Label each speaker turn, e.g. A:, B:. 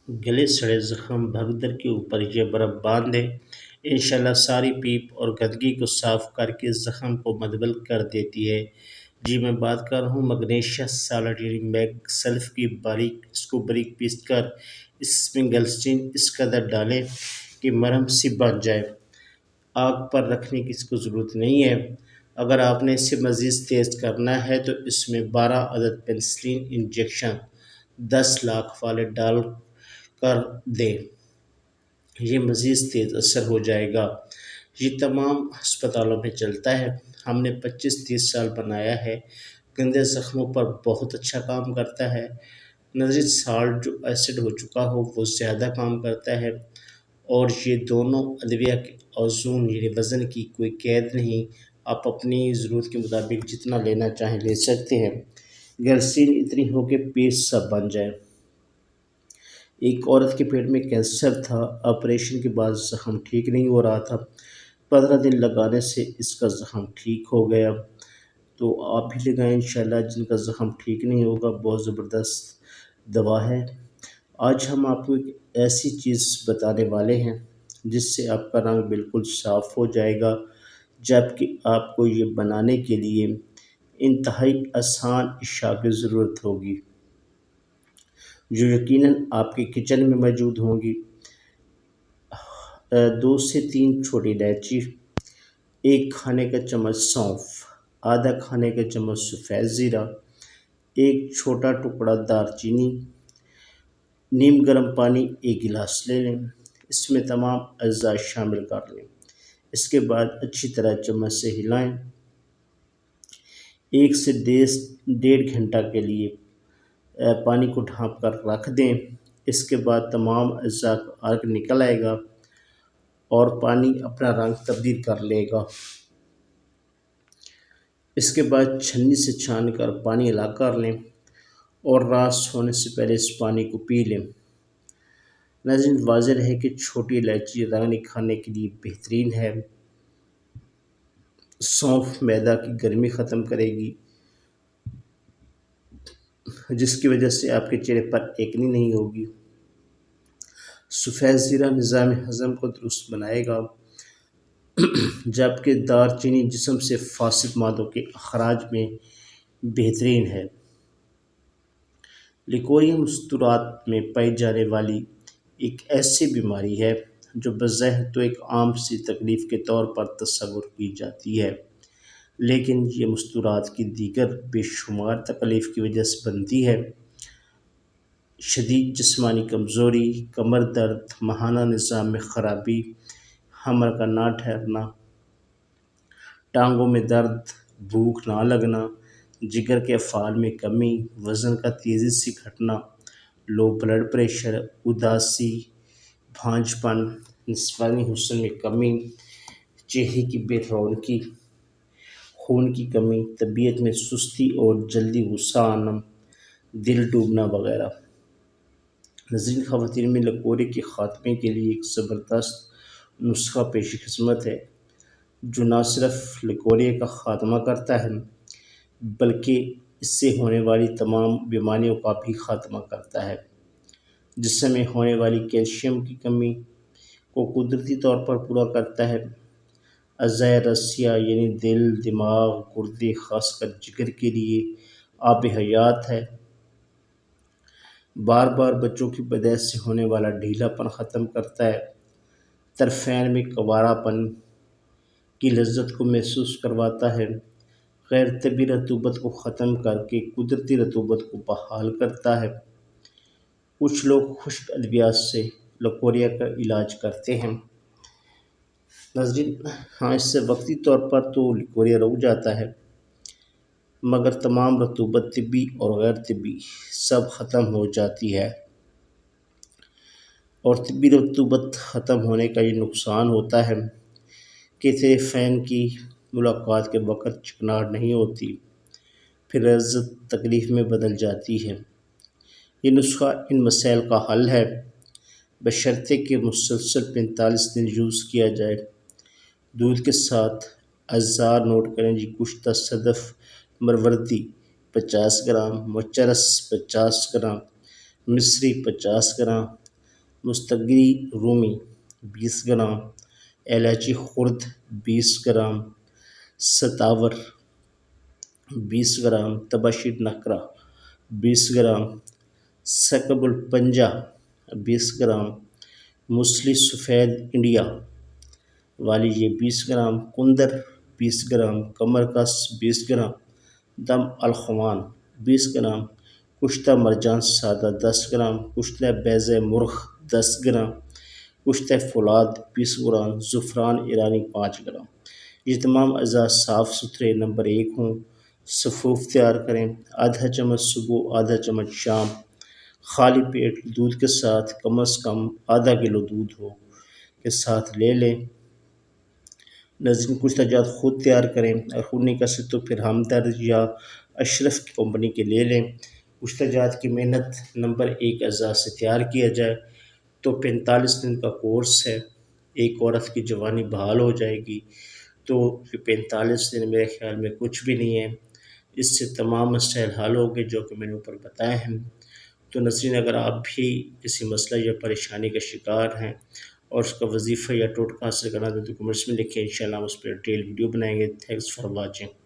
A: گلے سڑے زخم بھگدڑ کے اوپر یہ برف باندھ دیں، انشاءاللہ ساری پیپ اور گندگی کو صاف کر کے زخم کو مدبل کر دیتی ہے۔ جی میں بات کر رہا ہوں مگنیشیا سالٹ یعنی میگ سلف کی، اس کو باریک پیس کر اس میں گلسرین اس قدر ڈالیں کہ مرہم سی بن جائے۔ آگ پر رکھنے کی اس کو ضرورت نہیں ہے۔ اگر آپ نے اسے مزید تیز کرنا ہے تو اس میں 12 عدد پینسلین انجیکشن 10 لاکھ والے ڈال کر دیں، یہ مزید تیز اثر ہو جائے گا۔ یہ تمام ہسپتالوں میں چلتا ہے، ہم نے 25-30 سال بنایا ہے، گندے زخموں پر بہت اچھا کام کرتا ہے۔ نظر سالٹ جو ایسڈ ہو چکا ہو وہ زیادہ کام کرتا ہے، اور یہ دونوں ادویہ کے اوزون یعنی وزن کی کوئی قید نہیں، آپ اپنی ضرورت کے مطابق جتنا لینا چاہیں لے سکتے ہیں۔ گلسرین اتنی ہو کہ پیسٹ سا بن جائے۔ ایک عورت کے پیٹ میں کینسر تھا، آپریشن کے بعد زخم ٹھیک نہیں ہو رہا تھا، 15 دن لگانے سے اس کا زخم ٹھیک ہو گیا۔ تو آپ بھی لگائیں انشاءاللہ، جن کا زخم ٹھیک نہیں ہوگا، بہت زبردست دوا ہے۔ آج ہم آپ کو ایک ایسی چیز بتانے والے ہیں جس سے آپ کا رنگ بالکل صاف ہو جائے گا، جبکہ آپ کو یہ بنانے کے لیے انتہائی آسان اشیاء کی ضرورت ہوگی جو یقیناً آپ کے کچن میں موجود ہوں گی۔ 2 سے 3 چھوٹی الائچی، 1 کھانے کا چمچ سونف، آدھا کھانے کا چمچ سفید زیرہ، 1 چھوٹا ٹکڑا دار چینی، نیم گرم پانی 1 گلاس لے لیں، اس میں تمام اجزاء شامل کر لیں، اس کے بعد اچھی طرح چمچ سے ہلائیں۔ 1 سے 1.5 گھنٹہ کے لیے پانی کو ڈھانپ کر رکھ دیں، اس کے بعد تمام اجزاء کا عرق نکل آئے گا اور پانی اپنا رنگ تبدیل کر لے گا۔ اس کے بعد چھننی سے چھان کر پانی الگ کر لیں اور رات سونے سے پہلے اس پانی کو پی لیں۔ ناظرین واضح ہے کہ چھوٹی الائچی رنگ نکھارنے کے لیے بہترین ہے۔ سونف معدہ کی گرمی ختم کرے گی، جس کی وجہ سے آپ کے چہرے پر ایکنی نہیں ہوگی۔ سفید زیرہ نظام ہضم کو درست بنائے گا، جبکہ دار چینی جسم سے فاسد مادوں کے اخراج میں بہترین ہے۔ لیکوریا مستورات میں پائی جانے والی ایک ایسی بیماری ہے جو بظاہر تو ایک عام سی تکلیف کے طور پر تصور کی جاتی ہے، لیکن یہ مستورات کی دیگر بے شمار تکالیف کی وجہ سے بنتی ہے۔ شدید جسمانی کمزوری، کمر درد، ماہانہ نظام میں خرابی، حمل کا نہ ٹھہرنا، ٹانگوں میں درد، بھوک نہ لگنا، جگر کے افعال میں کمی، وزن کا تیزی سے گھٹنا، لو بلڈ پریشر، اداسی، بھانج پن، نسوانی حسن میں کمی، چہرے کی بے رونقی، خون کی کمی، طبیعت میں سستی اور جلدی غصہ آنا، دل ڈوبنا وغیرہ۔ ناظرین خواتین میں لکورے کے خاتمے کے لیے ایک زبردست نسخہ پیش خدمت ہے جو نہ صرف لکورے کا خاتمہ کرتا ہے بلکہ اس سے ہونے والی تمام بیماریوں کا بھی خاتمہ کرتا ہے۔ جسم میں ہونے والی کیلشیم کی کمی کو قدرتی طور پر پورا کرتا ہے۔ اعضائے راسیہ یعنی دل، دماغ، گردے، خاص کر جگر کے لیے آب حیات ہے۔ بار بار بچوں کی پیدائش سے ہونے والا ڈھیلا پن ختم کرتا ہے۔ طرفین میں کنوارا پن کی لذت کو محسوس کرواتا ہے۔ غیر طبی رطوبت کو ختم کر کے قدرتی رطوبت کو بحال کرتا ہے۔ کچھ لوگ خشک ادویات سے لکوریا کا علاج کرتے ہیں۔ ناظرین ہاں، اس سے وقتی طور پر تو لکوریا رک جاتا ہے، مگر تمام رطوبت طبی اور غیر طبی سب ختم ہو جاتی ہے، اور طبی رطوبت ختم ہونے کا یہ نقصان ہوتا ہے کہ طرفین کی ملاقات کے وقت چکناہٹ نہیں ہوتی، پھر لذت تکلیف میں بدل جاتی ہے۔ یہ نسخہ ان مسائل کا حل ہے، بشرطے کہ مسلسل 45 دن یوز کیا جائے۔ دودھ کے ساتھ اعضاء نوٹ کریں جی: گوشت صدف مروردی 50 گرام، مچرس 50 گرام، مصری 50 گرام، مستگری رومی 20 گرام، الائچی خرد 20 گرام، ستاور 20 گرام، تباشی نکرا 20 گرام، سکب الپنجہ 20 گرام، موسلی سفید انڈیا والی یہ 20 گرام، کندر 20 گرام، کمر کس 20 گرام، دم الخوان 20 گرام، کشتہ مرجان سادہ 10 گرام، کشتہ بیض مرغ 10 گرام، کشتہ فولاد 20 گرام، زعفران ایرانی 5 گرام۔ یہ تمام اجزاء صاف ستھرے نمبر 1 ہوں، صفوف تیار کریں، آدھا چمچ صبح آدھا چمچ شام، خالی پیٹ دودھ کے ساتھ کم از کم آدھا کلو دودھ ہو کے ساتھ لے لیں۔ ناظرین کشتہ جات خود تیار کریں، اور خود نہیں کر سکتے تو پھر ہمدرد یا اشرف کی کمپنی کے لے لیں۔ کشتہ جات کی محنت نمبر 1 اجزاء سے تیار کیا جائے تو 45 دن کا کورس ہے، ایک عورت کی جوانی بحال ہو جائے گی۔ تو 45 دن میرے خیال میں کچھ بھی نہیں ہے، اس سے تمام مسائل حل ہو گئے جو کہ میں نے اوپر بتائے ہیں۔ تو ناظرین اگر آپ بھی کسی مسئلہ یا پریشانی کا شکار ہیں اور اس کا وظیفہ یا ٹوٹکا حاصل کرنا تو کمنٹس میں لکھیں، انشاءاللہ ہم اس پر ڈیٹیل ویڈیو بنائیں گے۔ Thanks for watching.